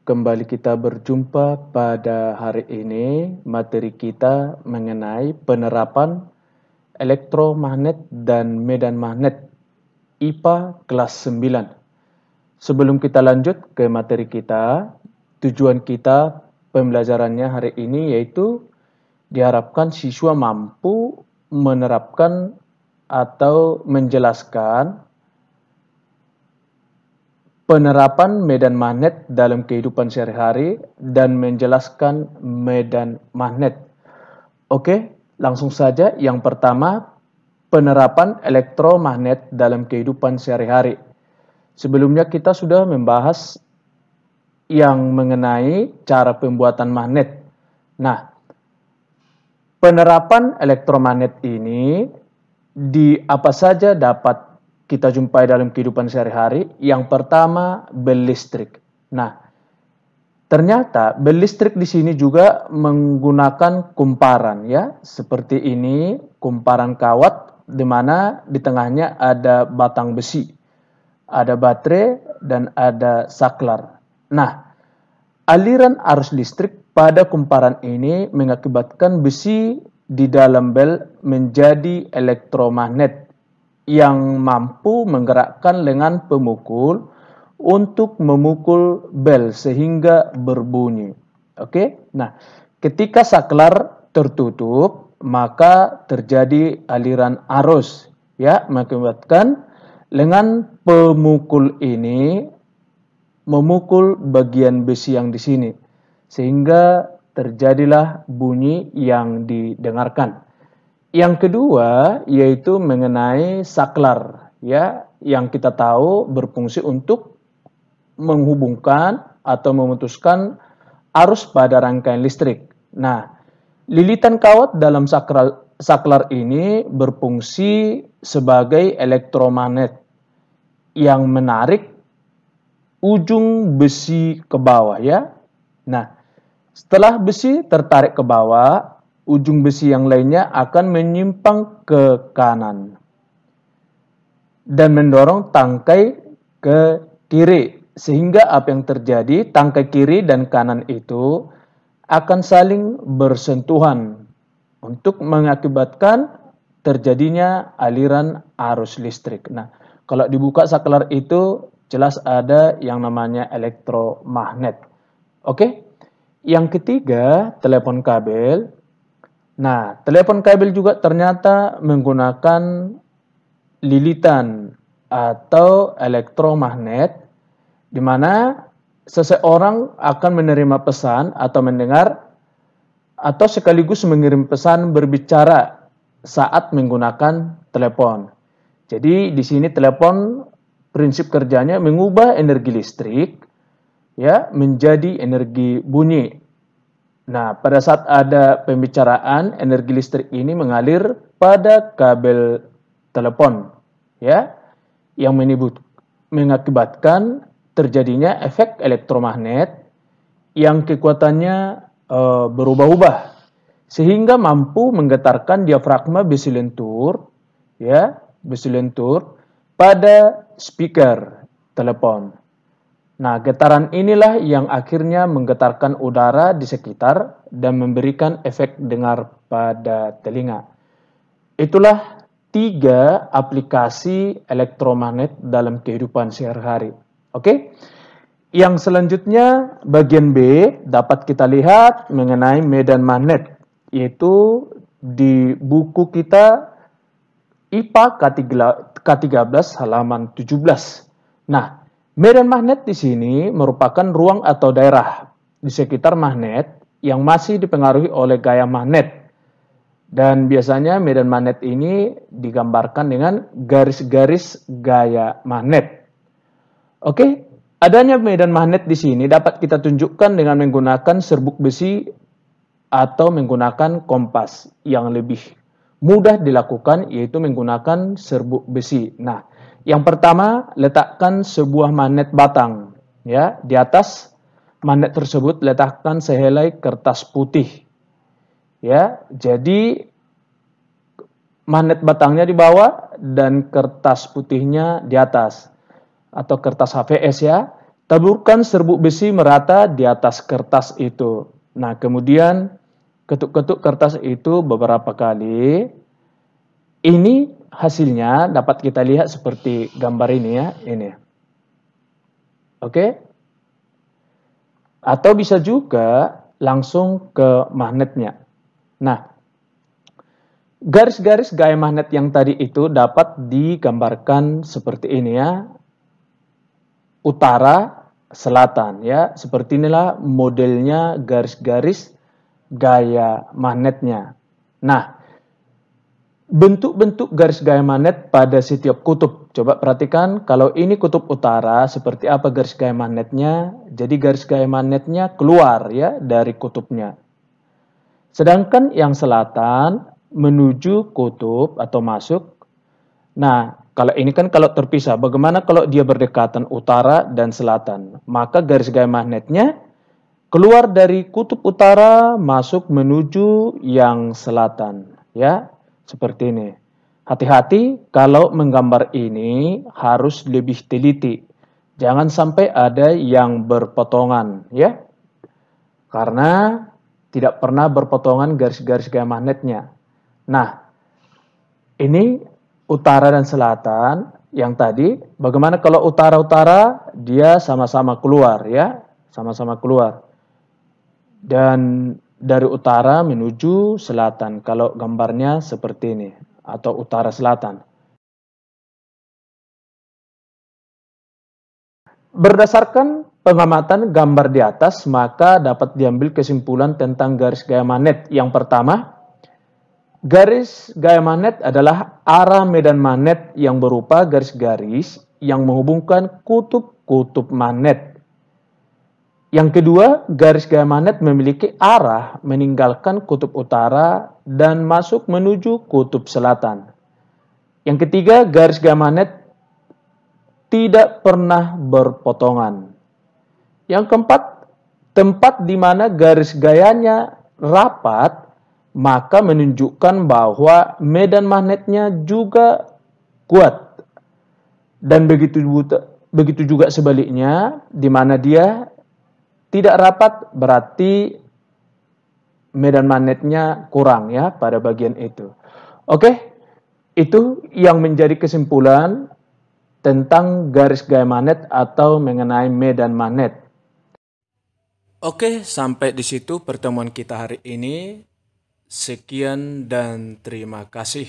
kembali kita berjumpa pada hari ini. Materi kita mengenai penerapan elektromagnet dan medan magnet IPA kelas 9. Sebelum kita lanjut ke materi kita, tujuan kita pembelajarannya hari ini yaitu diharapkan siswa mampu menerapkan atau menjelaskan penerapan medan magnet dalam kehidupan sehari-hari dan menjelaskan medan magnet. Oke, langsung saja. Yang pertama, penerapan elektromagnet dalam kehidupan sehari-hari. Sebelumnya kita sudah membahas yang mengenai cara pembuatan magnet. Nah, penerapan elektromagnet ini di apa saja dapat kita jumpai dalam kehidupan sehari-hari. Yang pertama, bel listrik. Nah, ternyata bel listrik di sini juga menggunakan kumparan ya, seperti ini, kumparan kawat di mana di tengahnya ada batang besi, ada baterai dan ada saklar. Nah, aliran arus listrik pada kumparan ini mengakibatkan besi di dalam bel menjadi elektromagnet yang mampu menggerakkan lengan pemukul untuk memukul bel sehingga berbunyi. Oke? Nah, ketika saklar tertutup, maka terjadi aliran arus ya, mengakibatkan lengan pemukul ini memukul bagian besi yang di sini sehingga terjadilah bunyi yang didengarkan. Yang kedua yaitu mengenai saklar ya, yang kita tahu berfungsi untuk menghubungkan atau memutuskan arus pada rangkaian listrik. Nah, lilitan kawat dalam saklar ini berfungsi sebagai elektromagnet yang menarik ujung besi ke bawah ya. Nah, setelah besi tertarik ke bawah, ujung besi yang lainnya akan menyimpang ke kanan dan mendorong tangkai ke kiri, sehingga apa yang terjadi, tangkai kiri dan kanan itu akan saling bersentuhan untuk mengakibatkan terjadinya aliran arus listrik. Nah, kalau dibuka saklar itu jelas ada yang namanya elektromagnet. Oke? Yang ketiga, telepon kabel. Nah, telepon kabel juga ternyata menggunakan lilitan atau elektromagnet di mana seseorang akan menerima pesan atau mendengar atau sekaligus mengirim pesan berbicara saat menggunakan telepon. Jadi di sini telepon prinsip kerjanya mengubah energi listrik ya menjadi energi bunyi. Nah, pada saat ada pembicaraan, energi listrik ini mengalir pada kabel telepon, ya, yang mengakibatkan terjadinya efek elektromagnet yang kekuatannya berubah-ubah, sehingga mampu menggetarkan diafragma besi lentur, ya, besi lentur pada speaker telepon. Nah, getaran inilah yang akhirnya menggetarkan udara di sekitar dan memberikan efek dengar pada telinga. Itulah 3 aplikasi elektromagnet dalam kehidupan sehari-hari. Oke? Yang selanjutnya, bagian B, dapat kita lihat mengenai medan magnet, yaitu di buku kita IPA K13 halaman 17. Nah, medan magnet di sini merupakan ruang atau daerah di sekitar magnet yang masih dipengaruhi oleh gaya magnet. Dan biasanya medan magnet ini digambarkan dengan garis-garis gaya magnet. Oke, adanya medan magnet di sini dapat kita tunjukkan dengan menggunakan serbuk besi atau menggunakan kompas. Yang lebih mudah dilakukan yaitu menggunakan serbuk besi. Nah, yang pertama, letakkan sebuah magnet batang. Ya, di atas magnet tersebut letakkan sehelai kertas putih. Ya, jadi magnet batangnya di bawah dan kertas putihnya di atas atau kertas HVS ya. Taburkan serbuk besi merata di atas kertas itu. Nah, kemudian ketuk-ketuk kertas itu beberapa kali. Ini hasilnya dapat kita lihat seperti gambar ini ya, ini. Oke? Atau bisa juga langsung ke magnetnya. Nah, garis-garis gaya magnet yang tadi itu dapat digambarkan seperti ini ya. Utara, selatan ya. Seperti inilah modelnya garis-garis gaya magnetnya. Nah, bentuk-bentuk garis gaya magnet pada setiap kutub. Coba perhatikan, kalau ini kutub utara, seperti apa garis gaya magnetnya? Jadi garis gaya magnetnya keluar ya dari kutubnya. Sedangkan yang selatan menuju kutub atau masuk. Nah, kalau ini kan kalau terpisah, bagaimana kalau dia berdekatan utara dan selatan? Maka garis gaya magnetnya keluar dari kutub utara masuk menuju yang selatan, ya. Seperti ini. Hati-hati kalau menggambar ini harus lebih teliti. Jangan sampai ada yang berpotongan, ya. Karena tidak pernah berpotongan garis-garis gaya magnetnya. Nah, ini utara dan selatan yang tadi. Bagaimana kalau utara-utara dia sama-sama keluar ya, sama-sama keluar. Dan dari utara menuju selatan. Kalau gambarnya seperti ini atau utara selatan. Berdasarkan pengamatan gambar di atas, maka dapat diambil kesimpulan tentang garis gaya magnet. Yang pertama, garis gaya magnet adalah arah medan magnet yang berupa garis-garis yang menghubungkan kutub-kutub magnet. Yang kedua, garis gaya magnet memiliki arah meninggalkan kutub utara dan masuk menuju kutub selatan. Yang ketiga, garis gaya magnet tidak pernah berpotongan. Yang keempat, tempat di mana garis gayanya rapat maka menunjukkan bahwa medan magnetnya juga kuat. Dan begitu juga sebaliknya, di mana dia tidak rapat berarti medan magnetnya kurang ya pada bagian itu. Oke, itu yang menjadi kesimpulan tentang garis gaya magnet atau mengenai medan magnet. Oke, sampai di situ pertemuan kita hari ini. Sekian dan terima kasih.